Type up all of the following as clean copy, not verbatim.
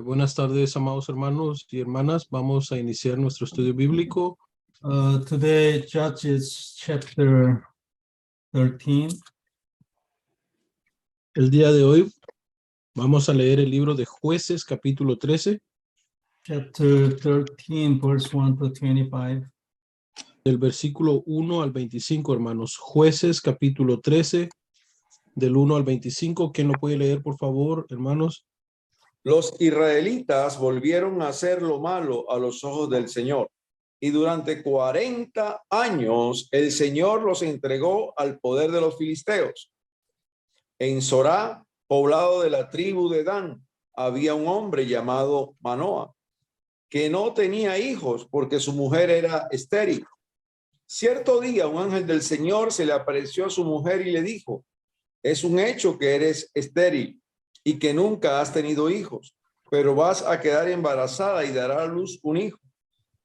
Buenas tardes, amados hermanos y hermanas. Vamos a iniciar nuestro estudio bíblico. Today, Judges chapter 13. El día de hoy vamos a leer el libro de Jueces, capítulo 13, Chapter 13, verse 1 to 25. del versículo 1 al 25, hermanos. Jueces, capítulo 13, del 1 al 25. ¿Quién lo puede leer, por favor, hermanos? Los israelitas volvieron a hacer lo malo a los ojos del Señor, y durante 40 años el Señor los entregó al poder de los filisteos. En Sorá, poblado de la tribu de Dan, había un hombre llamado Manoa, que no tenía hijos porque su mujer era estéril. Cierto día un ángel del Señor se le apareció a su mujer y le dijo: es un hecho que eres estéril y que nunca has tenido hijos, pero vas a quedar embarazada y dará a luz un hijo.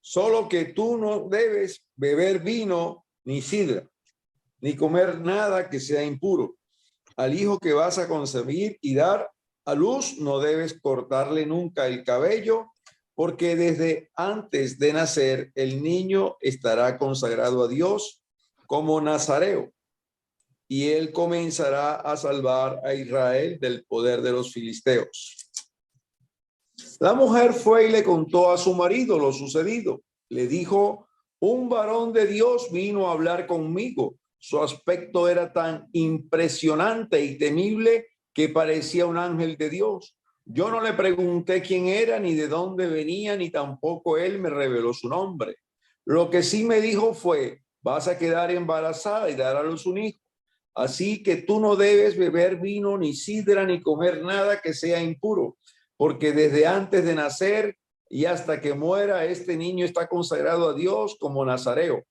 Solo que tú no debes beber vino ni sidra, ni comer nada que sea impuro. Al hijo que vas a concebir y dar a luz no debes cortarle nunca el cabello, porque desde antes de nacer el niño estará consagrado a Dios como nazareo, y él comenzará a salvar a Israel del poder de los filisteos. La mujer fue y le contó a su marido lo sucedido. Le dijo: un varón de Dios vino a hablar conmigo. Su aspecto era tan impresionante y temible que parecía un ángel de Dios. Yo no le pregunté quién era, ni de dónde venía, ni tampoco él me reveló su nombre. Lo que sí me dijo fue: vas a quedar embarazada y dar a luz un hijo. Así que tú no debes beber vino, ni sidra, ni comer nada que sea impuro, porque desde antes de nacer y hasta que muera, este niño está consagrado a Dios como nazareo.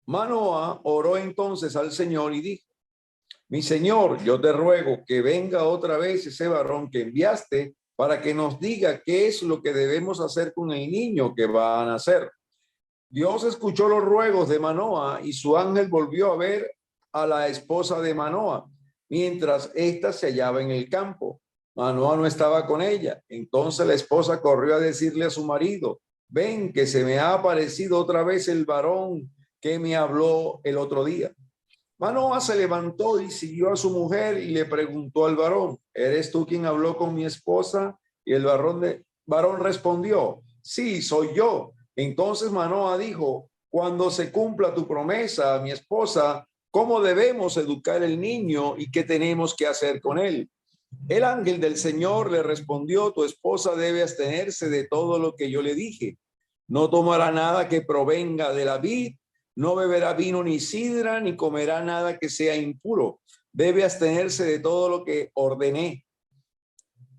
Manoa oró entonces al Señor y dijo: mi Señor, yo te ruego que venga otra vez ese varón que enviaste para que nos diga qué es lo que debemos hacer con el niño que va a nacer. Dios escuchó los ruegos de Manoa y su ángel volvió a ver a la esposa de Manoa mientras ésta se hallaba en el campo. Manoa no estaba con ella. Entonces la esposa corrió a decirle a su marido: ven, que se me ha aparecido otra vez el varón que me habló el otro día. Manoa se levantó y siguió a su mujer y le preguntó al varón: ¿eres tú quien habló con mi esposa? Y el varón respondió: sí, soy yo. Entonces Manoa dijo: cuando se cumpla tu promesa a mi esposa, ¿cómo debemos educar el niño y qué tenemos que hacer con él? El ángel del Señor le respondió: tu esposa debe abstenerse de todo lo que yo le dije. No tomará nada que provenga de la vid, no beberá vino ni sidra, ni comerá nada que sea impuro. Debe abstenerse de todo lo que ordené.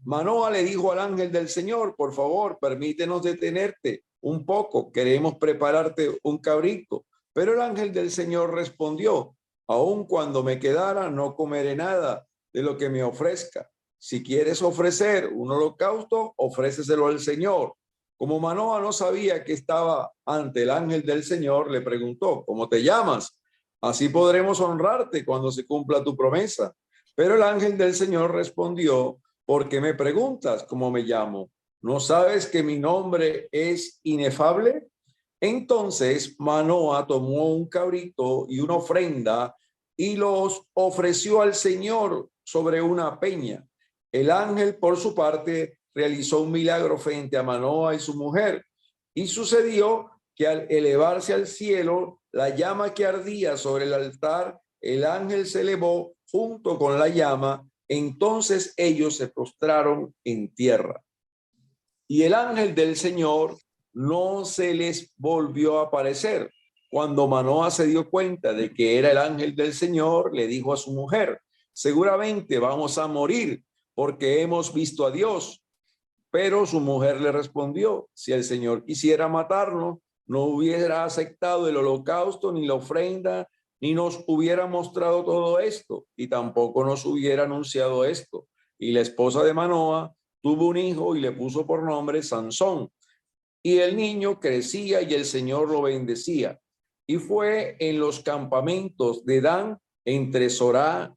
Manoa le dijo al ángel del Señor: por favor, permítenos detenerte un poco. Queremos prepararte un cabrito. Pero el ángel del Señor respondió: aun cuando me quedara, no comeré nada de lo que me ofrezca. Si quieres ofrecer un holocausto, ofréceselo al Señor. Como Manoa no sabía que estaba ante el ángel del Señor, le preguntó: ¿cómo te llamas? Así podremos honrarte cuando se cumpla tu promesa. Pero el ángel del Señor respondió: ¿por qué me preguntas cómo me llamo? ¿No sabes que mi nombre es inefable? Entonces Manoa tomó un cabrito y una ofrenda y los ofreció al Señor sobre una peña. El ángel, por su parte, realizó un milagro frente a Manoa y su mujer. Y sucedió que al elevarse al cielo, la llama que ardía sobre el altar, el ángel se elevó junto con la llama. Entonces ellos se postraron en tierra. Y el ángel del Señor no se les volvió a aparecer. Cuando Manoa se dio cuenta de que era el ángel del Señor, le dijo a su mujer: seguramente vamos a morir porque hemos visto a Dios. Pero su mujer le respondió: si el Señor quisiera matarnos, no hubiera aceptado el holocausto ni la ofrenda, ni nos hubiera mostrado todo esto, y tampoco nos hubiera anunciado esto. Y la esposa de Manoa tuvo un hijo y le puso por nombre Sansón. Y el niño crecía y el Señor lo bendecía. Y fue en los campamentos de Dan, entre Sorá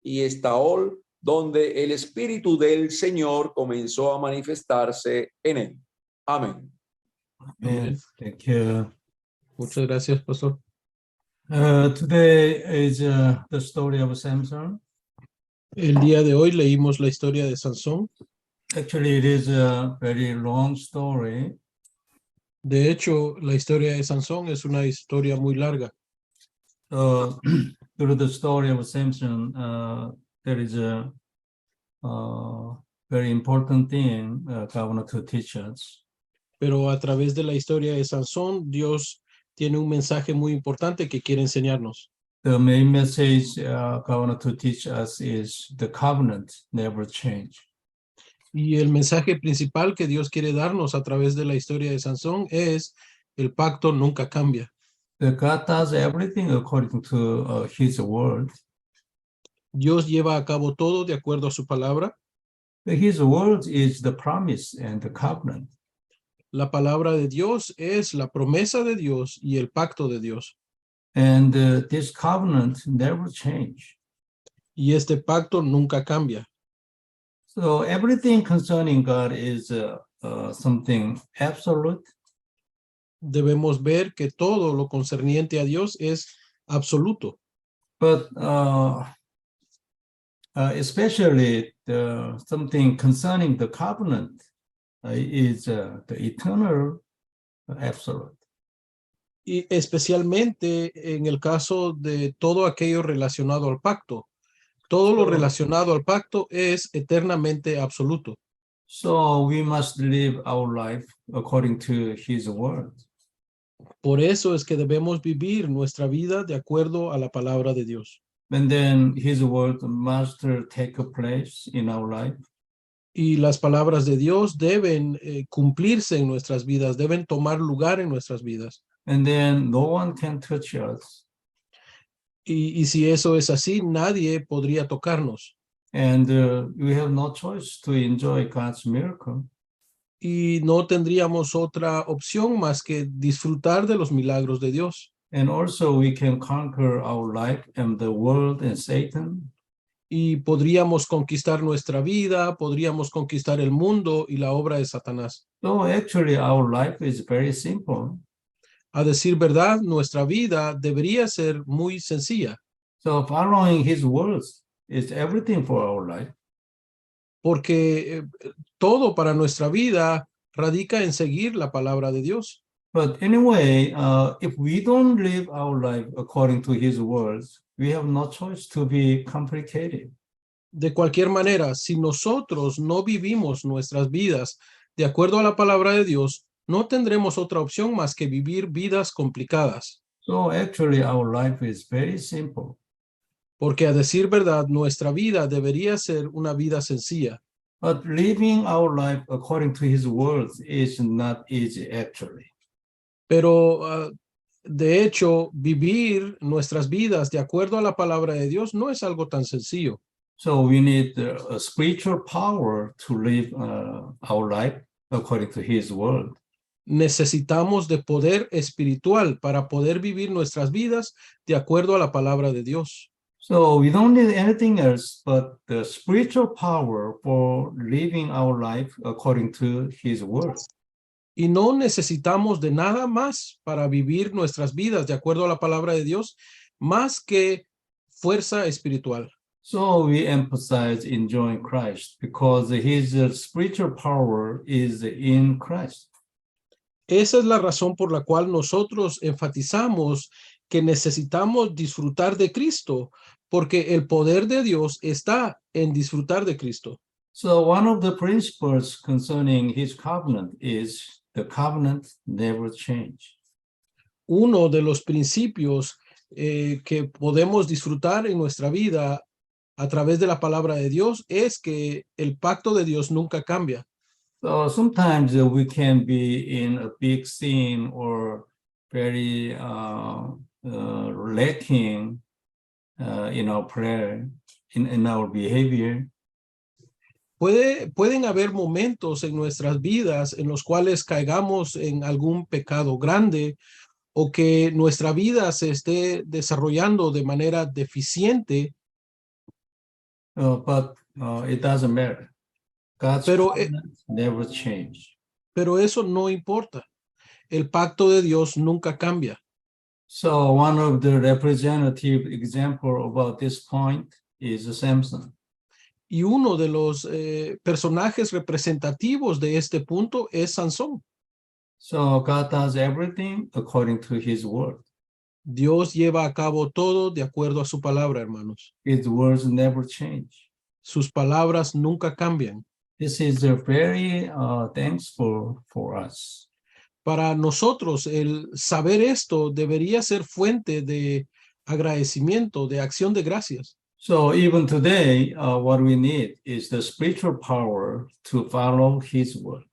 y Estaol, donde el Espíritu del Señor comenzó a manifestarse en él. Amén. Amen. Thank you. Muchas gracias, pastor. Today is the story of Samson. El día de hoy leímos la historia de Sansón. Actually, it is a very long story. De hecho, la historia de Sansón es una historia muy larga. Through the story of Samson, there is a very important thing God wanted to teach us. Pero a través de la historia de Sansón, Dios tiene un mensaje muy importante que quiere enseñarnos. The main message God wanted to teach us is the covenant never change. Y el mensaje principal que Dios quiere darnos a través de la historia de Sansón es el pacto nunca cambia. That God does everything according to His word. Dios lleva a cabo todo de acuerdo a su palabra. His word is the promise and the covenant. La palabra de Dios es la promesa de Dios y el pacto de Dios. And this covenant never change. Y este pacto nunca cambia. So everything concerning God is something absolute. Debemos ver que todo lo concerniente a Dios es absoluto. But especially something concerning the covenant is the eternal absolute. Y especialmente en el caso de todo aquello relacionado al pacto. Todo lo relacionado al pacto es eternamente absoluto. So we must live our life according to His word. Por eso es que debemos vivir nuestra vida de acuerdo a la palabra de Dios. And then His word must take a place in our life. Y las palabras de Dios deben cumplirse en nuestras vidas, deben tomar lugar en nuestras vidas. And then no one can touch us. Y si eso es así, nadie podría tocarnos. And we have no choice to enjoy God's miracle. Y no tendríamos otra opción más que disfrutar de los milagros de Dios. And also we can conquer our life and the world and Satan. Y podríamos conquistar nuestra vida, podríamos conquistar el mundo y la obra de Satanás. So actually our life is very simple. A decir verdad, nuestra vida debería ser muy sencilla. So following His words is everything for our life. Porque todo para nuestra vida radica en seguir la palabra de Dios. But anyway, if we don't live our life according to His words, we have no choice to be complicated. De cualquier manera, si nosotros no vivimos nuestras vidas de acuerdo a la palabra de Dios, no tendremos otra opción más que vivir vidas complicadas. So actually our life is very simple. Porque a decir verdad, nuestra vida debería ser una vida sencilla. But living our life according to His words is not easy actually. Pero de hecho, vivir nuestras vidas de acuerdo a la palabra de Dios no es algo tan sencillo. So we need a spiritual power to live our life according to His word. Necesitamos de poder espiritual para poder vivir nuestras vidas de acuerdo a la palabra de Dios. So we don't need anything else but the spiritual power for living our life according to His word. Y no necesitamos de nada más para vivir nuestras vidas de acuerdo a la palabra de Dios, más que fuerza espiritual. So we emphasize enjoying Christ because His spiritual power is in Christ. Esa es la razón por la cual nosotros enfatizamos que necesitamos disfrutar de Cristo, porque el poder de Dios está en disfrutar de Cristo. So one of the principles concerning His covenant is the covenant never change. Uno de los principios que podemos disfrutar en nuestra vida a través de la palabra de Dios es que el pacto de Dios nunca cambia. So sometimes we can be in a big sin or very lacking in our prayer, in our behavior. Pueden haber momentos en nuestras vidas en los cuales caigamos en algún pecado grande o que nuestra vida se esté desarrollando de manera deficiente. But it doesn't matter. God's Pero, covenant never change. pero eso no importa. El pacto de Dios nunca cambia. So one of the representative example about this point is Samson. Y uno de los personajes representativos de este punto es Sansón. So God does everything according to his word. Dios lleva a cabo todo de acuerdo a su palabra, hermanos. His words never change. Sus palabras nunca cambian. This is a very thankful for us. Para nosotros, el saber esto debería ser fuente de agradecimiento, de acción de gracias. So even today, what we need is the spiritual power to follow his word.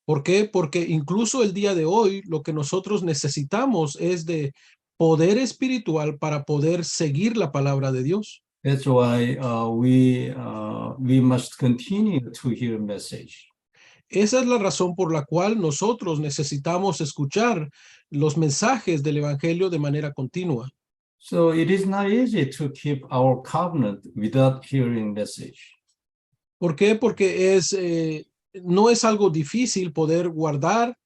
¿Por qué? Porque incluso el día de hoy lo que nosotros necesitamos es de poder espiritual para poder seguir la palabra de Dios. That's why we must continue to hear a message. Esa es la razón por la cual nosotros necesitamos escuchar los mensajes del evangelio de manera continua. So it is not easy to keep our covenant without hearing message. ¿Por qué? Porque no es algo difícil poder guardar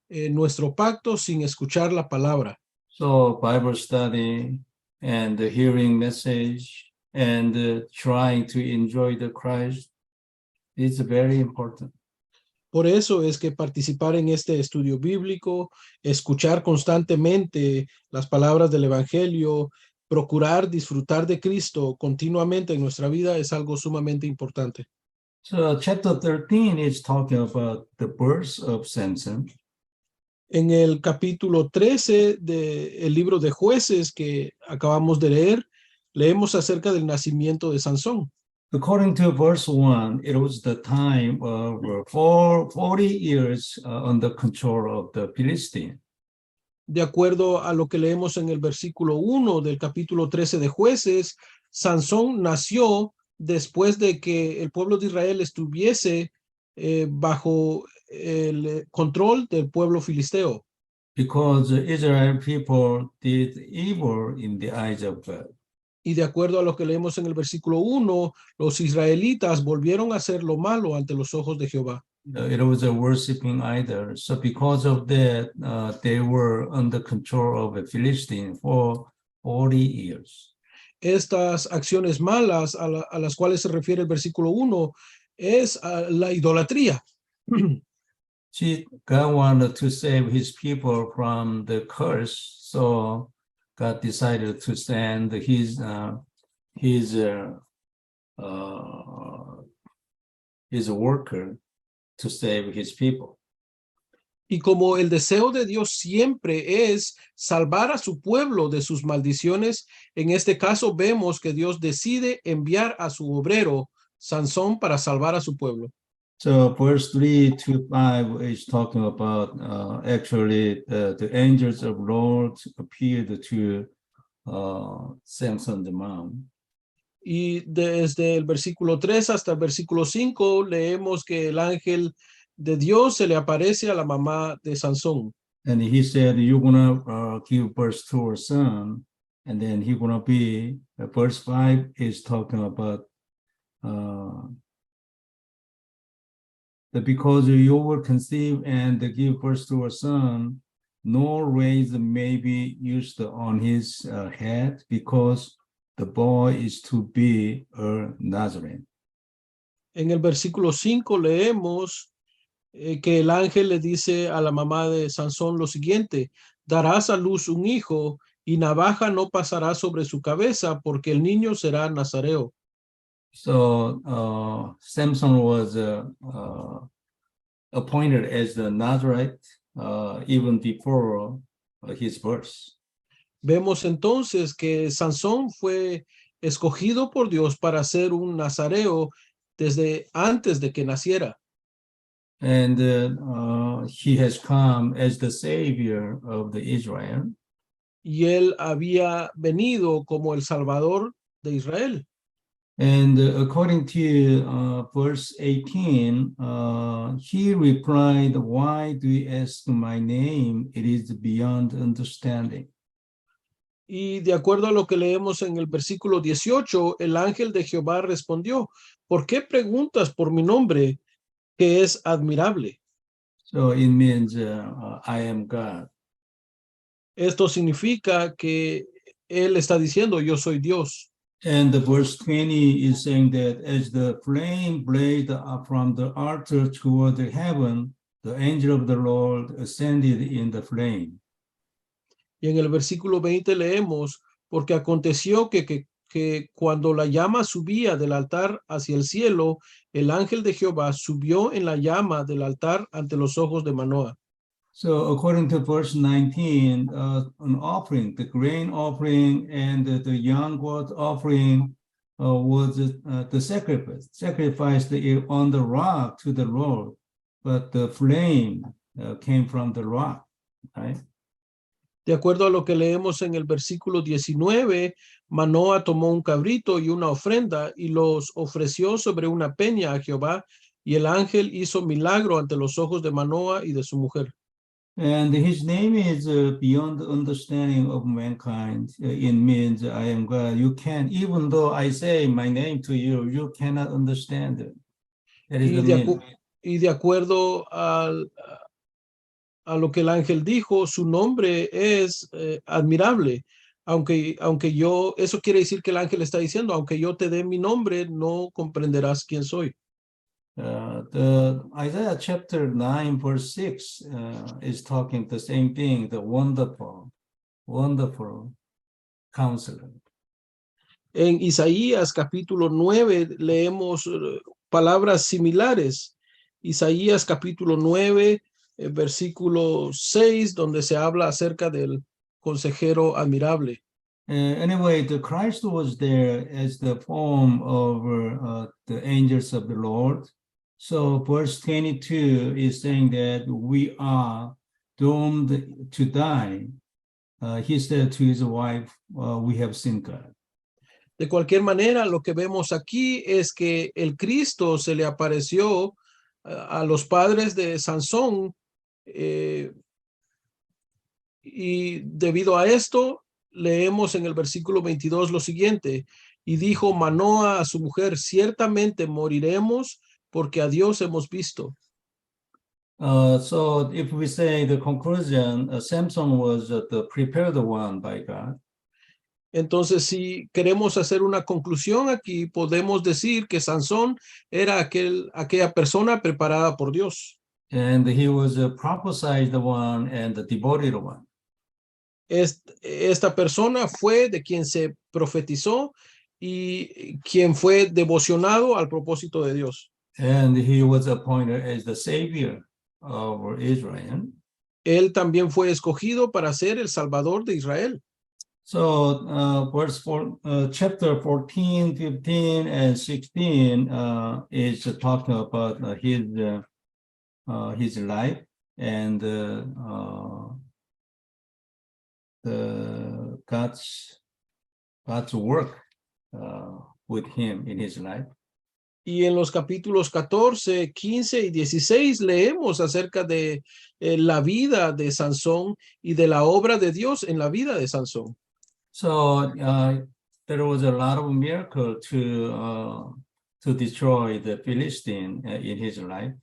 nuestro pacto sin escuchar la palabra. So Bible study and hearing message and trying to enjoy the Christ is very important. Por eso es que participar en este estudio bíblico, escuchar constantemente las palabras del evangelio, procurar disfrutar de Cristo continuamente en nuestra vida es algo sumamente importante. So chapter 13 is talking about the birth of Samson. En el capítulo 13 del libro de Jueces que acabamos de leer, leemos acerca del nacimiento de Sansón. According to verse 1, it was the time of 40 years under control of the Philistine. De acuerdo a lo que leemos en el versículo 1 del capítulo 13 de Jueces, Sansón nació después de que el pueblo de Israel estuviese bajo el control del pueblo filisteo. Because the Israel people did evil in the eyes of God. Y de acuerdo a lo que leemos en el versículo 1, los israelitas volvieron a hacer lo malo ante los ojos de Jehová. It was a worshiping idol. So because of that, they were under control of the Philistine for 40 years. Estas acciones malas a las cuales se refiere el versículo 1 es la idolatría. See, God wanted to save his people from the curse, so God decided to send his worker to save his people. Y como el deseo de Dios siempre es salvar a su pueblo de sus maldiciones, en este caso vemos que Dios decide enviar a su obrero, Sansón, para salvar a su pueblo. So verse 3 to 5 is talking about actually the angels of Lord appeared to Samson the mom. Y desde el versículo 3 hasta el versículo 5 leemos que el ángel de Dios se le aparece a la mamá de Sansón. And he said, you're gonna give birth to a son, and then he's gonna be, verse 5 is talking about that because you will conceive and give birth to a son, no rays may be used on his head, because the boy is to be a Nazarene. En el versículo 5 leemos que el ángel le dice a la mamá de Sansón lo siguiente: darás a luz un hijo y navaja no pasará sobre su cabeza, porque el niño será nazareo. So Samson was appointed as the Nazarite even before his birth. Vemos entonces que Sansón fue escogido por Dios para ser un nazareo desde antes de que naciera. And he has come as the savior of the Israel. Y él había venido como el Salvador de Israel. And according to verse 18, he replied, why do you ask my name? It is beyond understanding. Y de acuerdo a lo que leemos en el versículo 18, el ángel de Jehová respondió, ¿por qué preguntas por mi nombre, que es admirable? So it means I am God. Esto significa que él está diciendo, yo soy Dios. And the verse 20 is saying that as the flame blazed up from the altar toward the heaven, the angel of the Lord ascended in the flame. Y en el versículo 20 leemos, porque aconteció que cuando la llama subía del altar hacia el cielo, el ángel de Jehová subió en la llama del altar ante los ojos de Manoah. So according to verse 19, an offering, the grain offering and the young goat offering was the sacrificed on the rock to the Lord, but the flame came from the rock, right? De acuerdo a lo que leemos en el versículo 19, Manoah tomó un cabrito y una ofrenda y los ofreció sobre una peña a Jehová, y el ángel hizo milagro ante los ojos de Manoah y de su mujer. And his name is beyond the understanding of mankind. It means I am God. You can't, even though I say my name to you, you cannot understand it. That is Y the de, meaning. y de acuerdo a lo que el ángel dijo, su nombre es admirable. Aunque yo, eso quiere decir que el ángel está diciendo, aunque yo te dé mi nombre, no comprenderás quién soy. The Isaiah chapter 9, verse 6 is talking the same thing, the wonderful, wonderful counselor. En Isaías capítulo 9 leemos palabras similares. Isaías capítulo 9, versículo 6, donde se habla acerca del consejero admirable. Anyway, the Christ was there as the form of the angels of the Lord. So verse 22 is saying that we are doomed to die. He said to his wife, we have seen God. De cualquier manera, lo que vemos aquí es que el Cristo se le apareció a los padres de Sansón y debido a esto leemos en el versículo 22 lo siguiente, y dijo Manoah a su mujer, ciertamente moriremos porque a Dios hemos visto. So if we say the conclusion, Samson was the prepared one by God. Entonces, si queremos hacer una conclusión aquí, podemos decir que Sansón era aquella persona preparada por Dios. And he was a prophesied one and the devoted one. Esta persona fue de quien se profetizó y quien fue devocionado al propósito de Dios. And he was appointed as the savior of Israel. Él también fue escogido para ser el Salvador de Israel. So chapter 14, 15, and 16 is talking about his life and the God's work with him in his life. Y en los capítulos 14, 15 y 16 leemos acerca de la vida de Sansón y de la obra de Dios en la vida de Sansón. So there was a lot of miracle to destroy the Philistine in his life.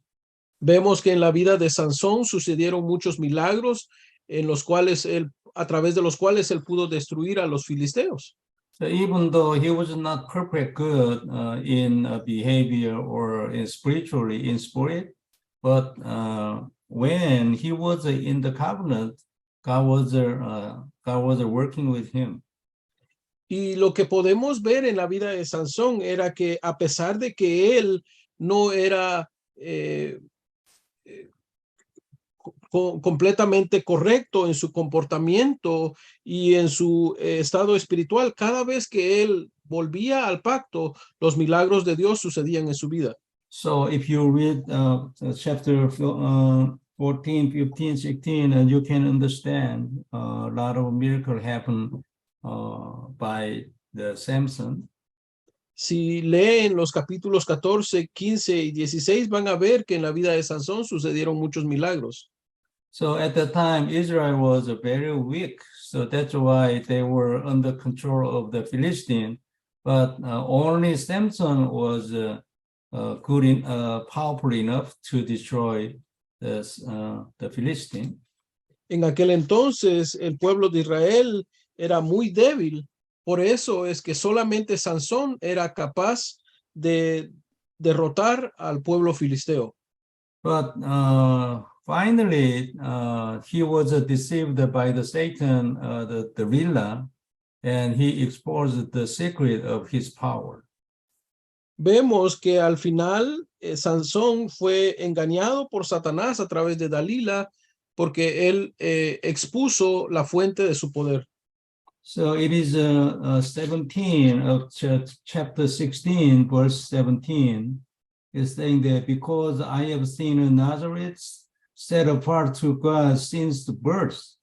Vemos que en la vida de Sansón sucedieron muchos milagros en los cuales a través de los cuales él pudo destruir a los filisteos. So even though he was not perfect good in behavior or spiritually in spirit, but when he was in the covenant, God was working with him. Y lo que podemos ver en la vida de Sansón era que a pesar de que él no era completamente correcto en su comportamiento y en su estado espiritual, cada vez que él volvía al pacto, los milagros de Dios sucedían en su vida. So if you read chapter 14, 15, 16, and you can understand a lot of miracles happen by the Samson. Si leen los capítulos 14, 15 y 16, van a ver que en la vida de Sansón sucedieron muchos milagros. So at the time, Israel was very weak. So that's why they were under control of the Philistine. But only Samson was powerful enough to destroy the Philistine. En aquel entonces, el pueblo de Israel era muy débil. Por eso es que solamente Sansón era capaz de derrotar al pueblo filisteo. But finally, he was deceived by the Satan, the Delilah, and he exposed the secret of his power. Vemos que al final Sansón fue engañado por Satanás a través de Dalila porque él expuso la fuente de su poder. So it is 17 of chapter 16, verse 17, is saying that because I have seen Nazareth set apart to God since the birth,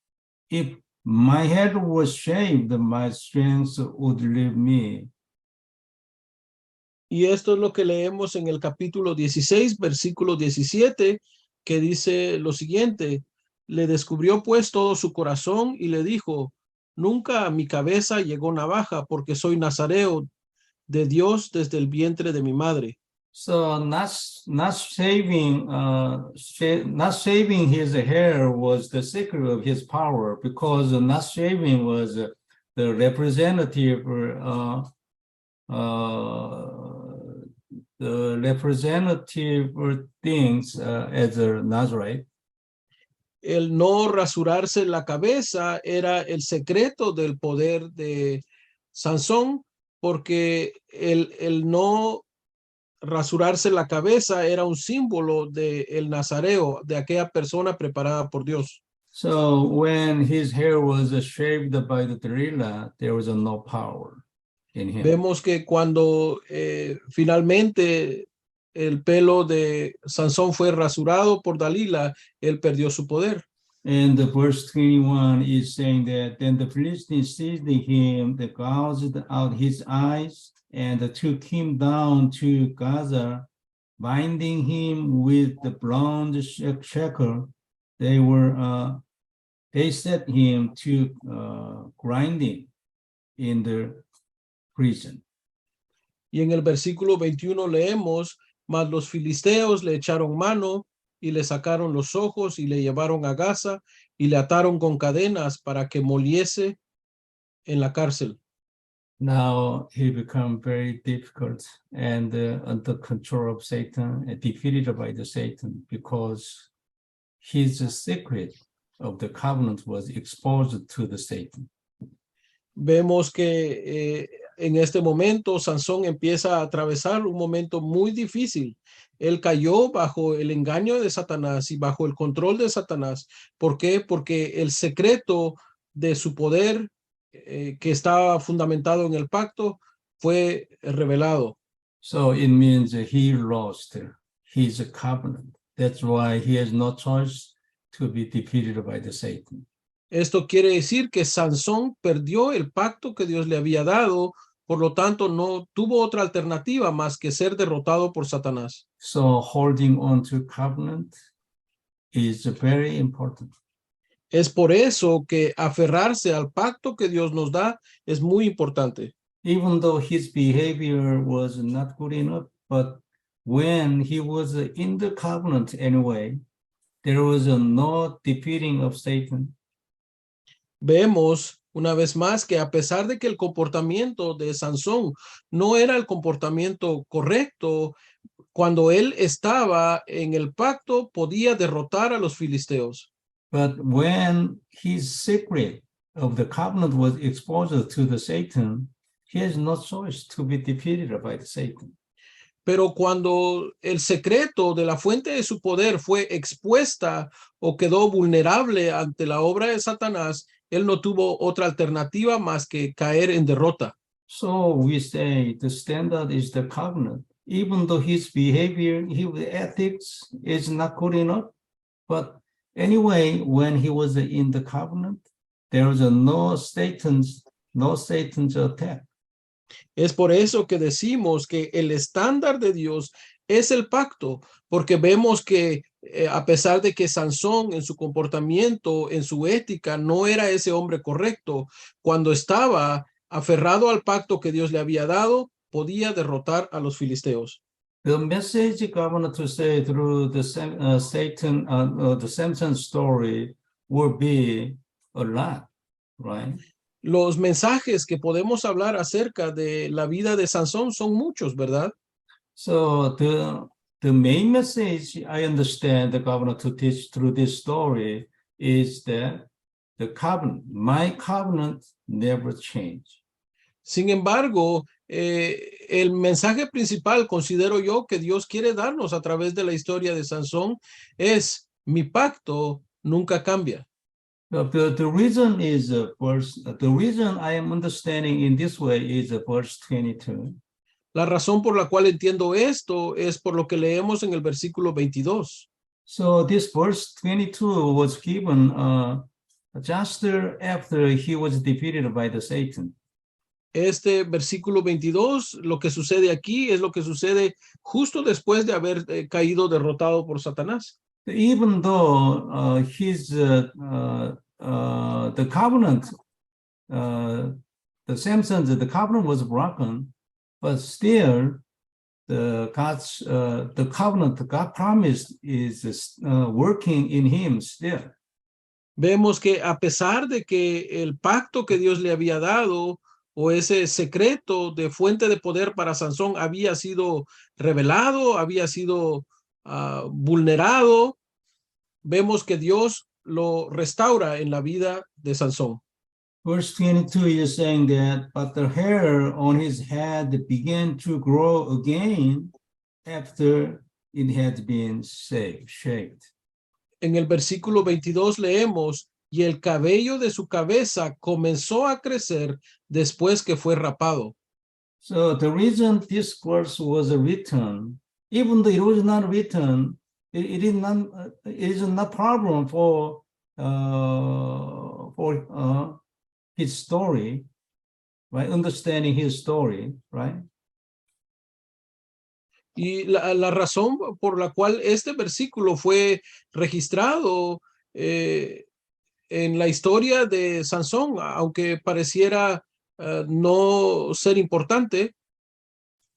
if my head was shaved, my strength would leave me. Y esto es lo que leemos en el capítulo 16, versículo 17, que dice lo siguiente: le descubrió pues todo su corazón y le dijo: nunca a mi cabeza llegó navaja, porque soy nazareo de Dios desde el vientre de mi madre. So not shaving his hair was the secret of his power, because not shaving was the representative things as a Nazarite. El no rasurarse la cabeza era el secreto del poder de Sansón, porque el no rasurarse la cabeza era un símbolo de el nazareo, de aquella persona preparada por Dios. So when his hair was shaved by the Delilah, there was no power in him. Vemos que cuando finalmente el pelo de Sansón fue rasurado por Dalila, él perdió su poder. And the verse 21 is saying that then the Philistines seized him, they gouged out his eyes, and took him down to Gaza, binding him with the bronze shackle. They set him to grinding in the prison. Y en el versículo 21 leemos: mas los filisteos le echaron mano y le sacaron los ojos y le llevaron a Gaza y le ataron con cadenas para que moliese en la cárcel. Now he became very difficult and under control of Satan, and defeated by the Satan, because his secret of the covenant was exposed to the Satan. Vemos que en este momento Sansón empieza a atravesar un momento muy difícil. Él cayó bajo el engaño de Satanás y bajo el control de Satanás. ¿Por qué? Porque el secreto de su poder, que estaba fundamentado en el pacto, fue revelado. So it means he lost his covenant. That's why he has no choice to be defeated by the Satan. Esto quiere decir que Sansón perdió el pacto que Dios le había dado, por lo tanto no tuvo otra alternativa más que ser derrotado por Satanás. So holding on to covenant is very important. Es por eso que aferrarse al pacto que Dios nos da es muy importante. Even though his behavior was not good enough, but when he was in the covenant anyway, there was no defeating of Satan. Vemos una vez más que a pesar de que el comportamiento de Sansón no era el comportamiento correcto, cuando él estaba en el pacto podía derrotar a los filisteos. But when his secret of the covenant was exposed to the Satan, he has no choice to be defeated by the Satan. Pero cuando el secreto de la fuente de su poder fue expuesta o quedó vulnerable ante la obra de Satanás, él no tuvo otra alternativa más que caer en derrota. So we say the standard is the covenant. Even though his behavior, his ethics is not good enough, but anyway, when he was in the covenant, there was no Satan's attack. Es por eso que decimos que el estándar de Dios es el pacto, porque vemos que a pesar de que Sansón en su comportamiento, en su ética, no era ese hombre correcto, cuando estaba aferrado al pacto que Dios le había dado, podía derrotar a los filisteos. The message God wanted to say through the the Samson story will be a lot, right? Los mensajes que podemos hablar acerca de la vida de Sansón son muchos, ¿verdad? So the main message I understand the governor to teach through this story is that the covenant, my covenant never changed. Sin embargo, el mensaje principal, considero yo, que Dios quiere darnos a través de la historia de Sansón es: mi pacto nunca cambia. The reason is the reason I am understanding in this way is verse 22. La razón por la cual entiendo esto es por lo que leemos en el versículo 22. So this verse 22 was given just after he was defeated by the Satan. Este versículo 22, lo que sucede aquí es lo que sucede justo después de haber caído derrotado por Satanás. Even though the covenant, the Samson's the covenant was broken, but still the covenant God promised is working in him still. Vemos que a pesar de que el pacto que Dios le había dado, o ese secreto de fuente de poder para Sansón, había sido revelado, había sido vulnerado, vemos que Dios lo restaura en la vida de Sansón. Verse 22 is saying that, but the hair on his head began to grow again after it had been shaved. En el versículo 22 leemos: y el cabello de su cabeza comenzó a crecer después que fue rapado. So the reason this verse was written, even though it was not written, it is not problem for his story, right? Understanding his story, right? Y la razón por la cual este versículo fue registrado en la historia de Sansón, aunque pareciera no ser importante,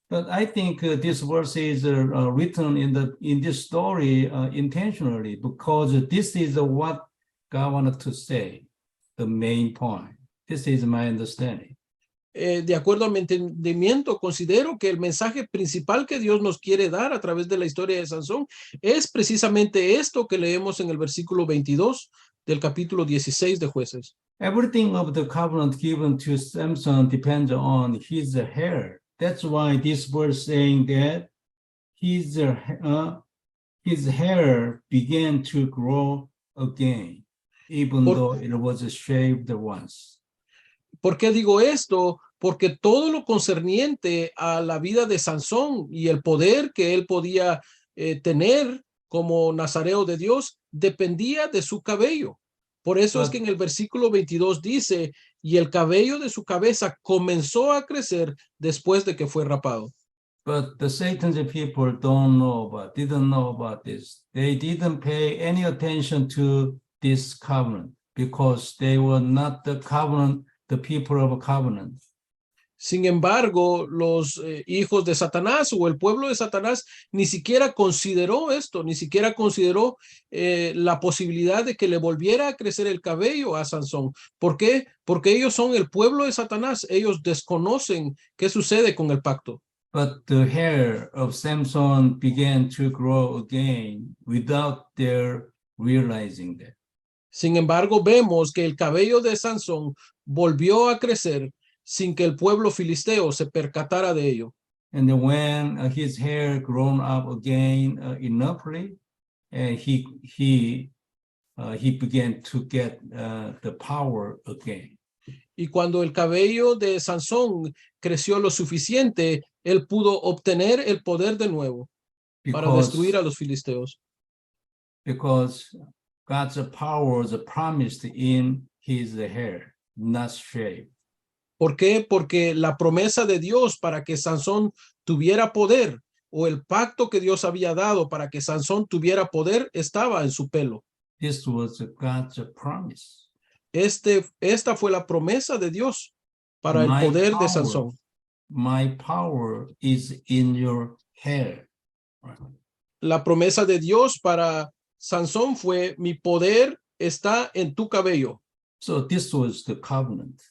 but I think this verse is written in this story intentionally, because this is what God wanted to say, the main point. This is my understanding. De acuerdo a mi entendimiento, considero que el mensaje principal que Dios nos quiere dar a través de la historia de Sansón es precisamente esto que leemos en el versículo 22 del capítulo 16 de Jueces. Everything of the covenant given to Samson depends on his hair. That's why this verse saying that his hair began to grow again, even though it was shaved once. ¿Por qué digo esto? Porque todo lo concerniente a la vida de Sansón y el poder que él podía tener como nazareo de Dios dependía de su cabello. Por eso es que en el versículo 22 dice: y el cabello de su cabeza comenzó a crecer después de que fue rapado. But the Satan's people didn't know about this. They didn't pay any attention to this covenant because they were not the covenant, the people of a covenant. Sin embargo, los hijos de Satanás o el pueblo de Satanás ni siquiera consideró esto, ni siquiera consideró la posibilidad de que le volviera a crecer el cabello a Sansón. ¿Por qué? Porque ellos son el pueblo de Satanás. Ellos desconocen qué sucede con el pacto. But the hair of Samson began to grow again without their realizing that. Sin embargo, vemos que el cabello de Sansón volvió a crecer sin que el pueblo filisteo se percatara de ello. And when his hair grown up again enoughly, he began to get the power again. Y cuando el cabello de Sansón creció lo suficiente, él pudo obtener el poder de nuevo para destruir a los filisteos. Because God's power was promised in his hair, not shaved. ¿Por qué? Porque la promesa de Dios para que Sansón tuviera poder o el pacto que Dios había dado para que Sansón tuviera poder estaba en su pelo. This was God's promise. Esta fue la promesa de Dios para el poder de Sansón. My power is in your hair. Right. La promesa de Dios para Sansón fue: mi poder está en tu cabello. So this was the covenant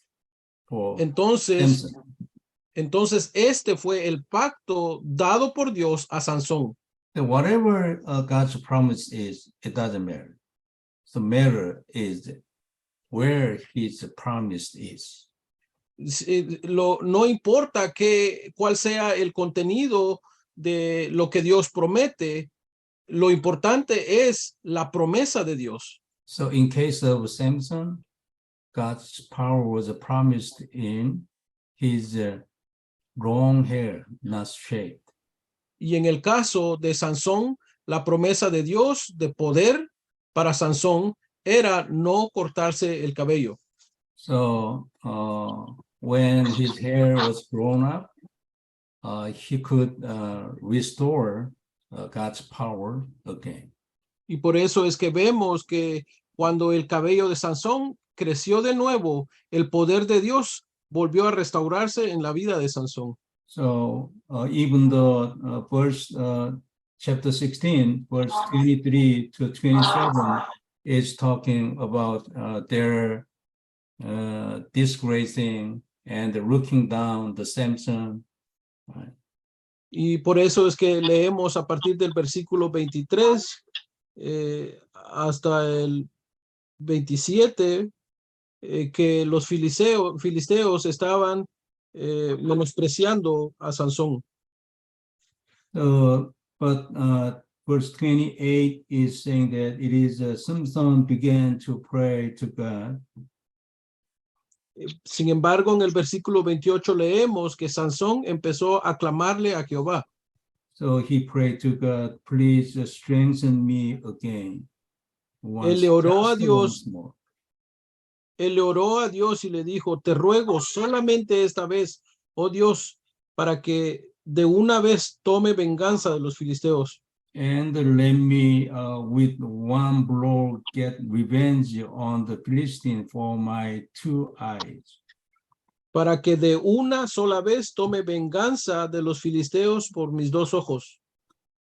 for Entonces, Samson. este fue el pacto dado por Dios a Sansón. So whatever God's promise is, it doesn't matter. The matter is where his promise is. No importa cuál sea el contenido de lo que Dios promete, lo importante es la promesa de Dios. So in case of Samson, God's power was promised in his long hair, not shaved. Y en el caso de Sansón, la promesa de Dios de poder para Sansón era no cortarse el cabello. So when his hair was grown up, he could restore God's power again. Y por eso es que vemos que cuando el cabello de Sansón creció de nuevo, el poder de Dios volvió a restaurarse en la vida de Sansón. So even the chapter 16, verse 23 to 27 is talking about their disgracing and looking down the Samson. Right? Y por eso es que leemos a partir del versículo 23 hasta el 27 que los filisteos estaban menospreciando a Sansón. But verse 28 is saying that it is Samson began to pray to God. Sin embargo, en el versículo 28 leemos que Sansón empezó a clamarle a Jehová. So he prayed to God, please strengthen me again. Él le oró a Dios. Él le oró a Dios y le dijo: te ruego solamente esta vez, oh Dios, para que de una vez tome venganza de los filisteos. And let me with one blow get revenge on the Philistine for my two eyes. Para que de una sola vez tome venganza de los filisteos por mis dos ojos.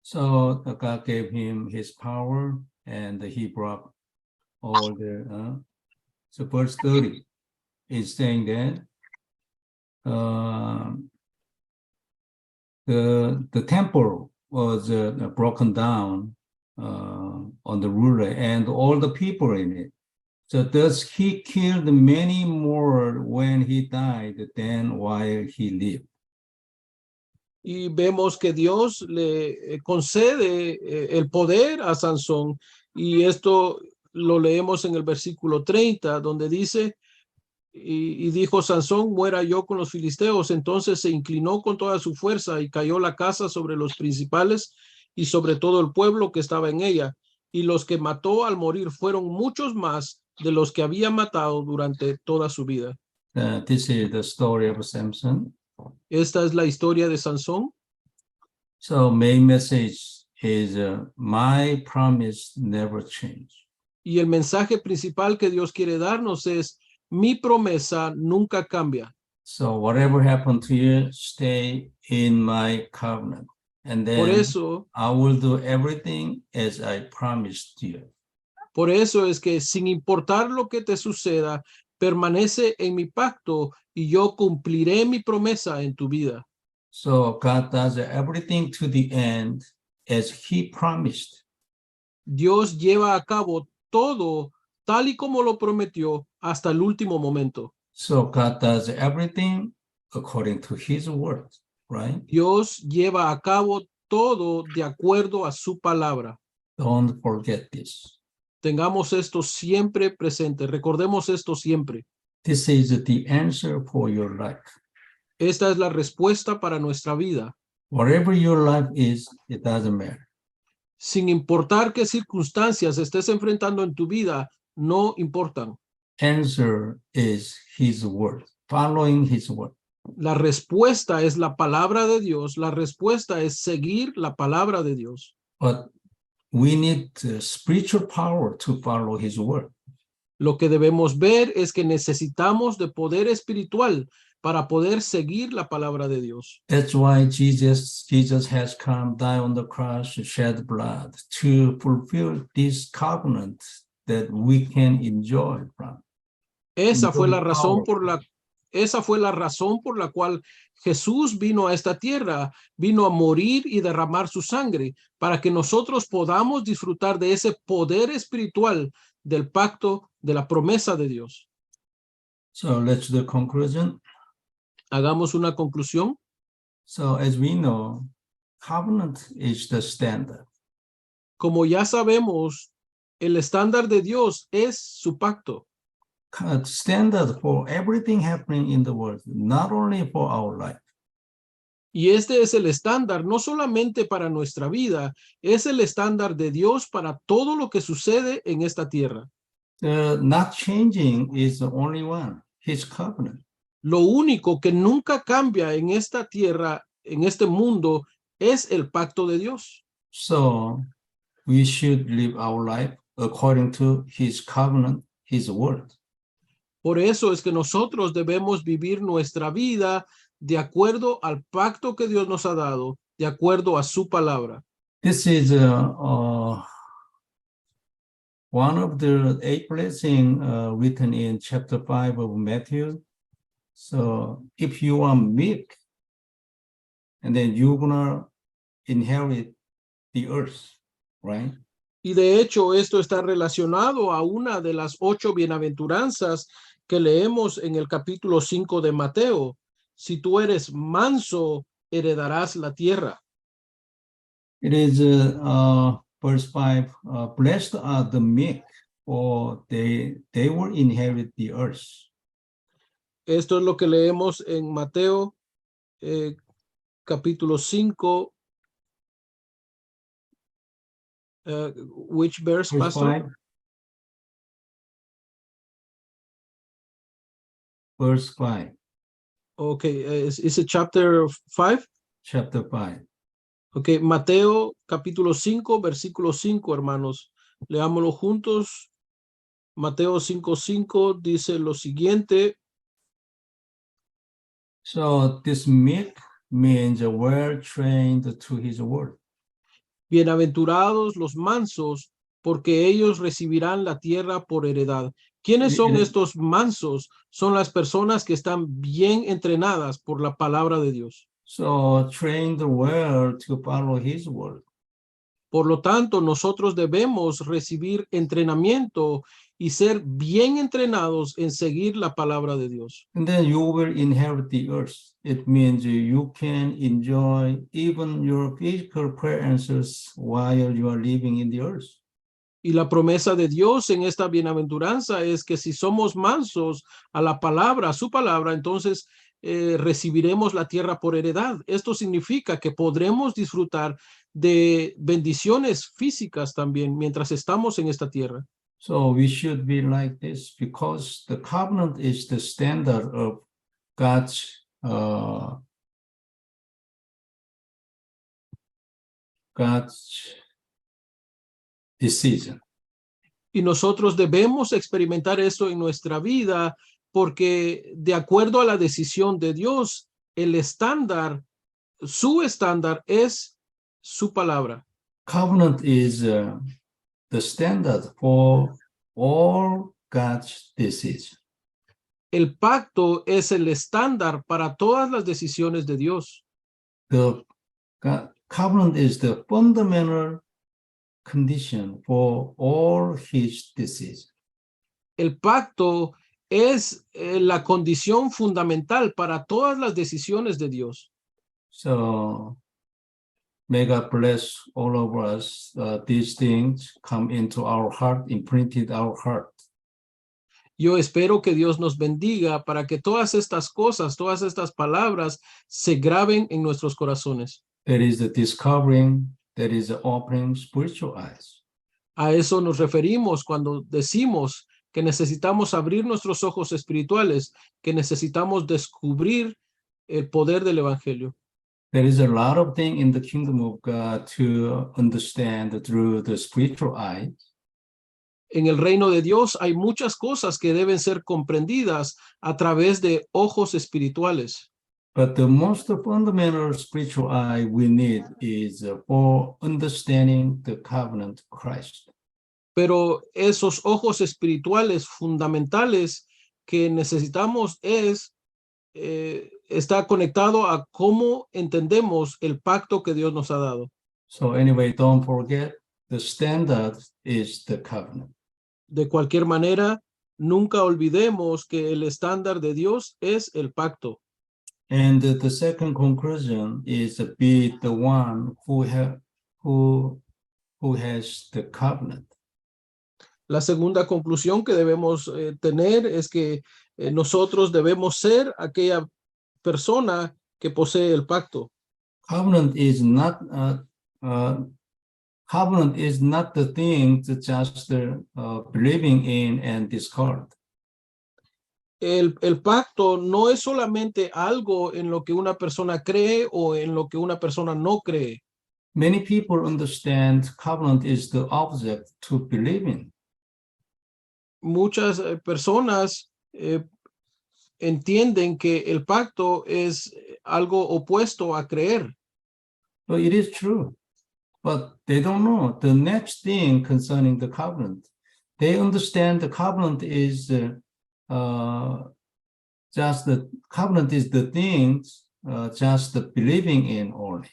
So God gave him his power and he brought all the so verse 30 is saying that the temple was broken down on the ruler and all the people in it. So thus he killed many more when he died than while he lived. Y vemos que Dios le concede el poder a Sansón, y esto lo leemos en el versículo 30, donde dice: y dijo Sansón, muera yo con los filisteos. Entonces se inclinó con toda su fuerza y cayó la casa sobre los principales y sobre todo el pueblo que estaba en ella. Y los que mató al morir fueron muchos más de los que había matado durante toda su vida. This is the story of Samson. Esta es la historia de Sansón. So main message is my promise never changed. Y el mensaje principal que Dios quiere darnos es: mi promesa nunca cambia. So whatever happened to you, stay in my covenant. And then Por eso, I will do everything as I promised you. Por eso es que, sin importar lo que te suceda, permanece en mi pacto y yo cumpliré mi promesa en tu vida. So God does everything to the end as he promised. Dios lleva a cabo todo tal y como lo prometió hasta el último momento. So God does everything according to his word, right? Dios lleva a cabo todo de acuerdo a su palabra. Don't forget this. Tengamos esto siempre presente. Recordemos esto siempre. This is the answer for your life. Esta es la respuesta para nuestra vida. Whatever your life is, it doesn't matter. Sin importar qué circunstancias estés enfrentando en tu vida, no importan. Answer is his word, following his word. La respuesta es la palabra de Dios. La respuesta es seguir la palabra de Dios. But we need spiritual power to follow his word. Lo que debemos ver es que necesitamos de poder espiritual para poder seguir la palabra de Dios. That's why Jesus has come, died on the cross, shed blood to fulfill this covenant that we can enjoy from. Esa fue la razón Power. esa fue la razón por la cual Jesús vino a esta tierra, vino a morir y derramar su sangre para que nosotros podamos disfrutar de ese poder espiritual del pacto, de la promesa de Dios. So let's do the conclusion. Hagamos una conclusión. So as we know, covenant is the standard. Como ya sabemos, el estándar de Dios es su pacto. Standard for everything happening in the world, not only for our life. Y este es el estándar, no solamente para nuestra vida, es el estándar de Dios para todo lo que sucede en esta tierra. Not changing is the only one, his covenant. Lo único que nunca cambia en esta tierra, en este mundo, es el pacto de Dios. So we should live our life according to his covenant, his word. Por eso es que nosotros debemos vivir nuestra vida de acuerdo al pacto que Dios nos ha dado, de acuerdo a su palabra. This is one of the 8 blessings written in chapter 5 of Matthew. So if you are meek, and then you're gonna inherit the earth, right? Y de hecho esto está relacionado a una de las 8 bienaventuranzas que leemos en el capítulo 5 de Mateo. Si tú eres manso, heredarás la tierra. It is verse 5, blessed are the meek, for they will inherit the earth. Esto es lo que leemos en Mateo capítulo 5. Which verse, Verse Pastor? 5. Verse 5. Okay, is it chapter 5? Chapter 5. Okay, Mateo capítulo 5, versículo 5, hermanos. Leámoslo juntos. Mateo 5:5 dice lo siguiente. So this meek means well trained to his word. Bienaventurados los mansos, porque ellos recibirán la tierra por heredad. ¿Quiénes son estos mansos? Son las personas que están bien entrenadas por la palabra de Dios. So trained well to follow his word. Por lo tanto, nosotros debemos recibir entrenamiento y ser bien entrenados en seguir la palabra de Dios. And then you will inherit the earth. It means you can enjoy even your physical preferences while you are living in the earth. Y la promesa de Dios en esta bienaventuranza es que si somos mansos a la palabra, a su palabra, entonces recibiremos la tierra por heredad. Esto significa que podremos disfrutar de bendiciones físicas también mientras estamos en esta tierra. So we should be like this because the covenant is the standard of God's decision. Y nosotros debemos experimentar eso en nuestra vida porque de acuerdo a la decisión de Dios, el estándar, su estándar es su palabra. Covenant is the standard for all God's decisions. El pacto es el estándar para todas las decisiones de Dios. The covenant is the fundamental condition for all his decisions. El pacto es la condición fundamental para todas las decisiones de Dios. So may God bless all of us. These things come into our heart, imprinted our heart. Yo espero que Dios nos bendiga para que todas estas cosas, todas estas palabras se graben en nuestros corazones. That is the discovering, that is the opening spiritual eyes. A eso nos referimos cuando decimos que necesitamos abrir nuestros ojos espirituales, que necesitamos descubrir el poder del evangelio. There is a lot of things in the kingdom of God to understand through the spiritual eye. En el reino de Dios hay muchas cosas que deben ser comprendidas a través de ojos espirituales. But the most fundamental spiritual eye we need is for understanding the covenant of Christ. Pero esos ojos espirituales fundamentales que necesitamos está conectado a cómo entendemos el pacto que Dios nos ha dado. So anyway, don't forget, the standard is the covenant. De cualquier manera, nunca olvidemos que el estándar de Dios es el pacto. And the second conclusion is be the one who has the covenant. La segunda conclusión que debemos tener es que nosotros debemos ser aquella persona que posee el pacto. Covenant is not the thing to just believing in and discard. El pacto no es solamente algo en lo que una persona cree o en lo que una persona no cree. Many people understand covenant is the object to believe in. Muchas personas entienden que el pacto es algo opuesto a creer. So it is true, but they don't know the next thing concerning the covenant. They understand the covenant is just the covenant is the things just believing in only.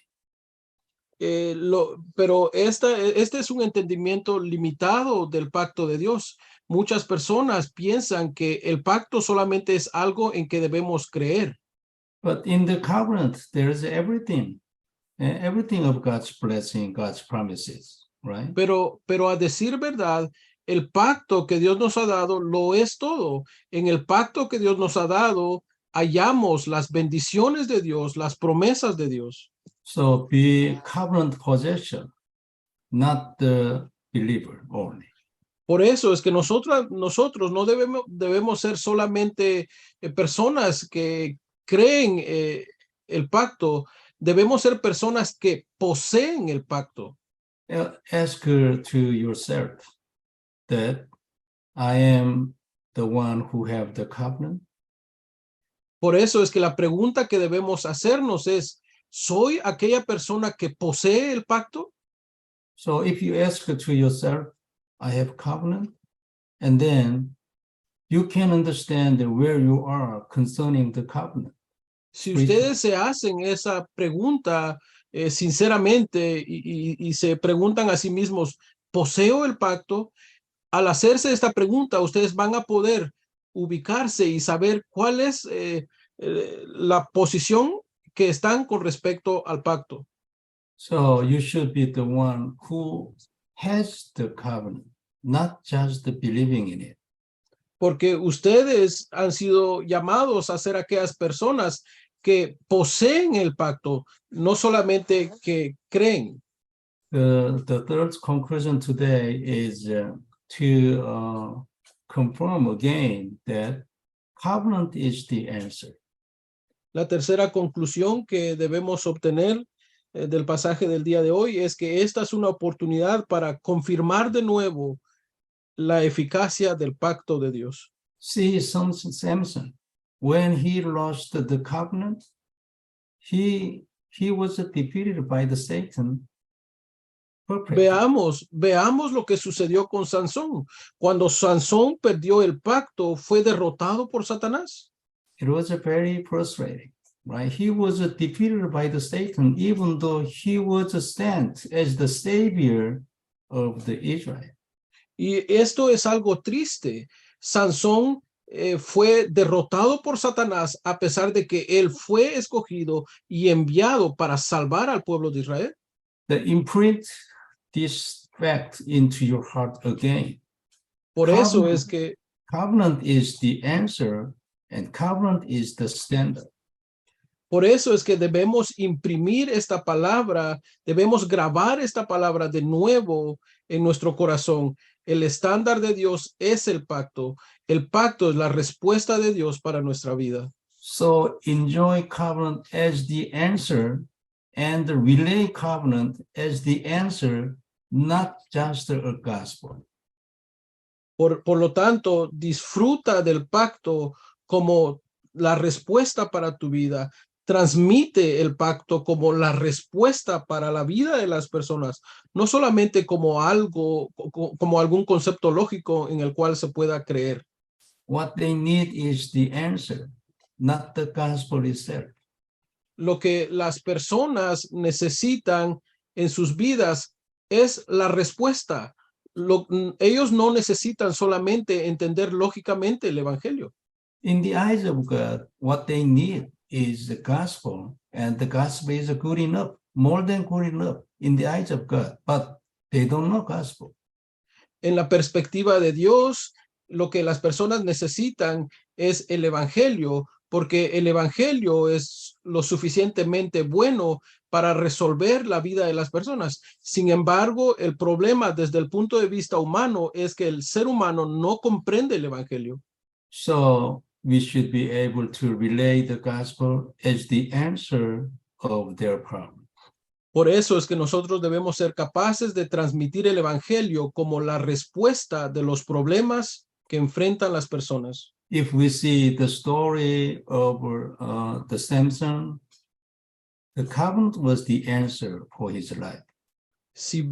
Pero este es un entendimiento limitado del pacto de Dios. Muchas personas piensan que el pacto solamente es algo en que debemos creer. But in the covenant, there is everything of God's blessing, God's promises, right? Pero a decir verdad, el pacto que Dios nos ha dado lo es todo. En el pacto que Dios nos ha dado, hallamos las bendiciones de Dios, las promesas de Dios. So be covenant possession, not the believer only. Por eso es que nosotros no debemos ser solamente personas que creen el pacto, debemos ser personas que poseen el pacto. Ask to yourself that I am the one who have the covenant. Por eso es que la pregunta que debemos hacernos es, ¿soy aquella persona que posee el pacto? So if you ask to yourself, I have covenant, and then you can understand where you are concerning the covenant. Si ustedes se hacen esa pregunta sinceramente y se preguntan a sí mismos, ¿poseo el pacto? Al hacerse esta pregunta, ustedes van a poder ubicarse y saber cuál es la posición que están con respecto al pacto. So you should be the one who has the covenant, not just believing in it. Porque ustedes han sido llamados a ser aquellas personas que poseen el pacto, no solamente que creen. The third conclusion today is to confirm again that covenant is the answer. La tercera conclusión que debemos obtener del pasaje del día de hoy es que esta es una oportunidad para confirmar de nuevo la eficacia del pacto de Dios. See Samson, when he lost the covenant, he was defeated by the Satan. Veamos lo que sucedió con Sansón. Cuando Sansón perdió el pacto, fue derrotado por Satanás. It was very frustrating, right? He was defeated by the Satan, even though he was sent as the savior of the Israel. Y esto es algo triste. Sansón fue derrotado por Satanás a pesar de que él fue escogido y enviado para salvar al pueblo de Israel. The imprint this fact into your heart again. Por eso es que covenant is the answer and covenant is the standard. Por eso es que debemos imprimir esta palabra, debemos grabar esta palabra de nuevo en nuestro corazón. El estándar de Dios es el pacto. El pacto es la respuesta de Dios para nuestra vida. So enjoy covenant as the answer and relay covenant as the answer, not just a gospel. Por lo tanto, disfruta del pacto como la respuesta para tu vida. Transmite el pacto como la respuesta para la vida de las personas, no solamente como algo, como algún concepto lógico en el cual se pueda creer. What they need is the answer, not the gospel itself. Lo que las personas necesitan en sus vidas es la respuesta. Ellos no necesitan solamente entender lógicamente el evangelio. In the eyes of God, what they need is the gospel, and the gospel is good enough, more than good enough in the eyes of God, but they don't know gospel. En la perspectiva de Dios, lo que las personas necesitan es el evangelio, porque el evangelio es lo suficientemente bueno para resolver la vida de las personas. Sin embargo, el problema desde el punto de vista humano es que el ser humano no comprende el evangelio. So we should be able to relay the gospel as the answer of their problem. Por eso es que nosotros debemos ser capaces de transmitir el evangelio como la respuesta de los problemas que enfrentan las personas. If we see the story of the Samson, the covenant was the answer for his life. Si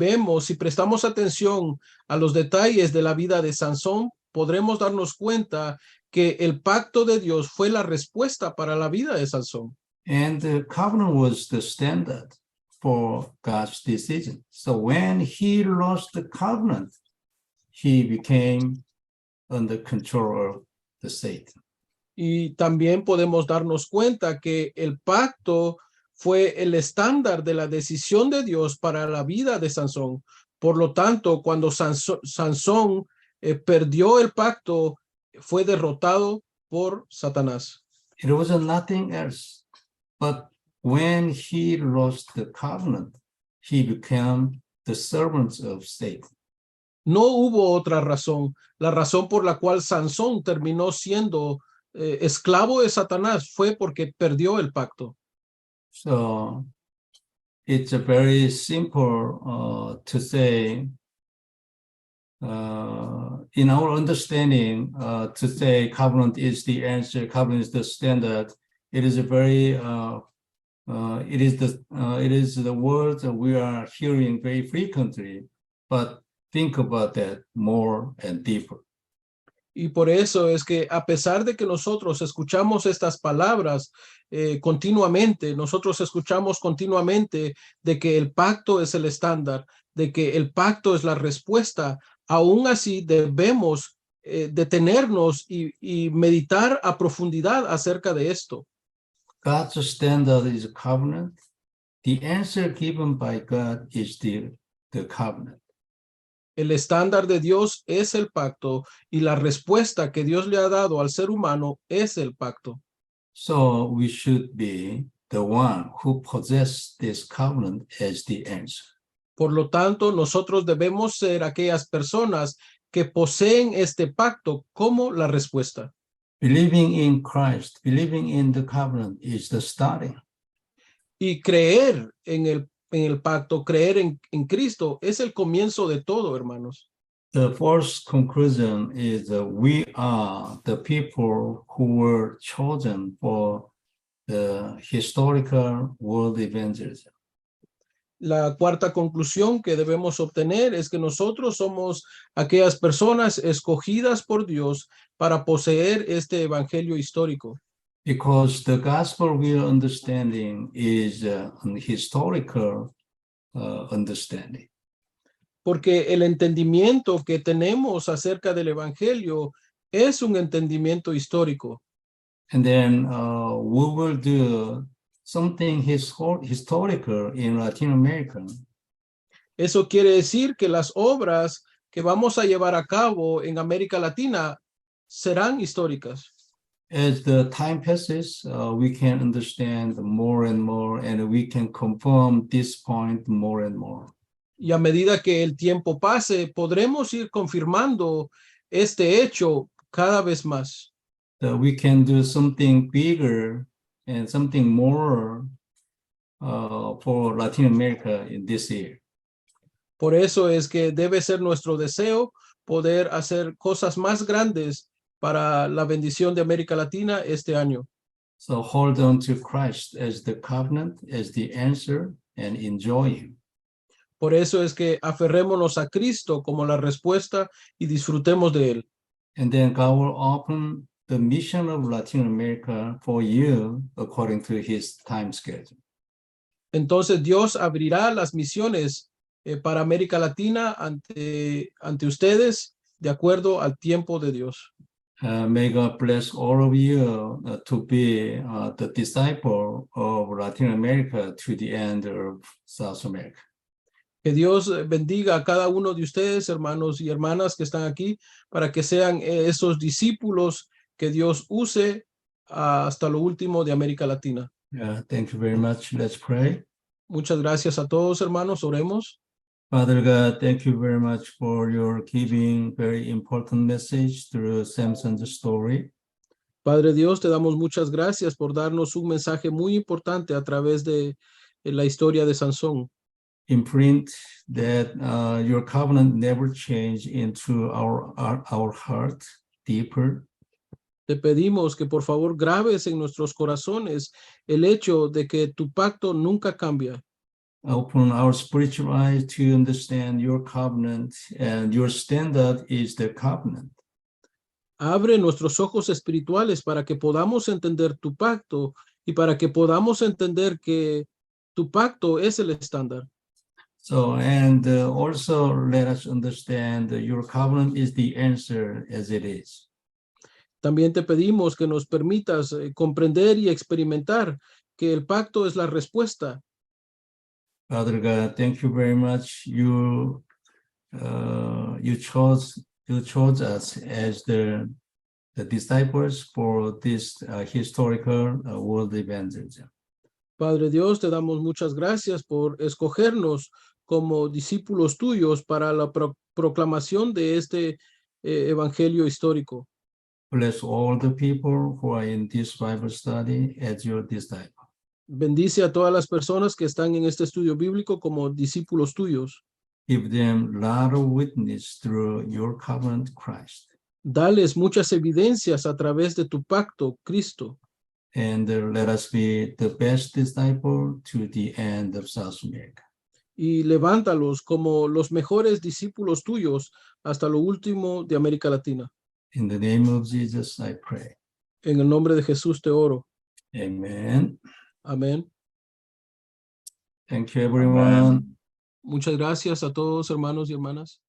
prestamos atención a los detalles de la vida de Sansón, podremos darnos cuenta que el pacto de Dios fue la respuesta para la vida de Sansón. And the covenant was the standard for God's decision. So when he lost the covenant, he became under control of the Satan. Y también podemos darnos cuenta que el pacto fue el estándar de la decisión de Dios para la vida de Sansón. Por lo tanto, cuando Sansón perdió el pacto, fue derrotado por Satanás. It was nothing else, but when he lost the covenant, he became the servant of Satan. No hubo otra razón. La razón por la cual Sansón terminó siendo esclavo de Satanás fue porque perdió el pacto. So it's a very simple to say, in our understanding, to say covenant is the answer, covenant is the standard. It is a very, it is the words that we are hearing very frequently, but think about that more and deeper. Y por eso es que a pesar de que nosotros escuchamos estas palabras continuamente, nosotros escuchamos continuamente de que el pacto es el estándar, de que el pacto es la respuesta, aún así debemos detenernos y meditar a profundidad acerca de esto. God's standard is a covenant. The answer given by God is the covenant. El estándar de Dios es el pacto y la respuesta que Dios le ha dado al ser humano es el pacto. So we should be the one who possess this covenant as the answer. Por lo tanto, nosotros debemos ser aquellas personas que poseen este pacto como la respuesta. Believing in Christ, believing in the covenant is the starting. Y creer en el pacto, creer en Cristo es el comienzo de todo, hermanos. The first conclusion is that we are the people who were chosen for the historical world evangelism. La cuarta conclusión que debemos obtener es que nosotros somos aquellas personas escogidas por Dios para poseer este evangelio histórico. Because the gospel we are understanding is an historical understanding. Porque el entendimiento que tenemos acerca del evangelio es un entendimiento histórico. And then we will do something historical in Latin America. Eso quiere decir que las obras que vamos a llevar a cabo en América Latina serán históricas. As the time passes, we can understand more and more, and we can confirm this point more and more. Y a medida que el tiempo pase, podremos ir confirmando este hecho cada vez más. that we can do something bigger and something more for Latin America in this year. Por eso es que debe ser nuestro deseo poder hacer cosas más grandes para la bendición de América Latina este año. So hold on to Christ as the covenant, as the answer, and enjoy Him. Por eso es que aferrémonos a Cristo como la respuesta y disfrutemos de Él. And then God will open the mission of Latin America for you according to His time schedule. Entonces Dios abrirá las misiones para América Latina ante ustedes de acuerdo al tiempo de Dios. May God bless all of you to be the disciple of Latin America to the end of South America. Que Dios bendiga a cada uno de ustedes, hermanos y hermanas que están aquí, para que sean esos discípulos que Dios use hasta lo último de América Latina. Thank you very much. Let's pray. Muchas gracias a todos, hermanos. Oremos. Father God, thank you very much for your giving very important message through Samson's story. Padre Dios, te damos muchas gracias por darnos un mensaje muy importante a través de la historia de Sansón. Imprint that your covenant never changed into our heart deeper. Te pedimos que por favor grabes en nuestros corazones el hecho de que tu pacto nunca cambia. Open our spiritual eyes to understand your covenant, and your standard is the covenant. Abre nuestros ojos espirituales para que podamos entender tu pacto y para que podamos entender que tu pacto es el estándar. So, and also let us understand that your covenant is the answer as it is. También te pedimos que nos permitas comprender y experimentar que el pacto es la respuesta. Father God, thank you very much. You chose us as the disciples for this historical world evangelism. Padre Dios, te damos muchas gracias por escogernos como discípulos tuyos para la proclamación de este evangelio histórico. Bless all the people who are in this Bible study as your disciples. Bendice a todas las personas que están en este estudio bíblico como discípulos tuyos. Give them a lot of witness through your covenant, Christ. Dales muchas evidencias a través de tu pacto, Cristo. And let us be the best disciple to the end of South America. Y levántalos como los mejores discípulos tuyos hasta lo último de América Latina. In the name of Jesus, I pray. En el nombre de Jesús te oro. Amen. Amén. Thank you, everyone. Muchas gracias a todos, hermanos y hermanas.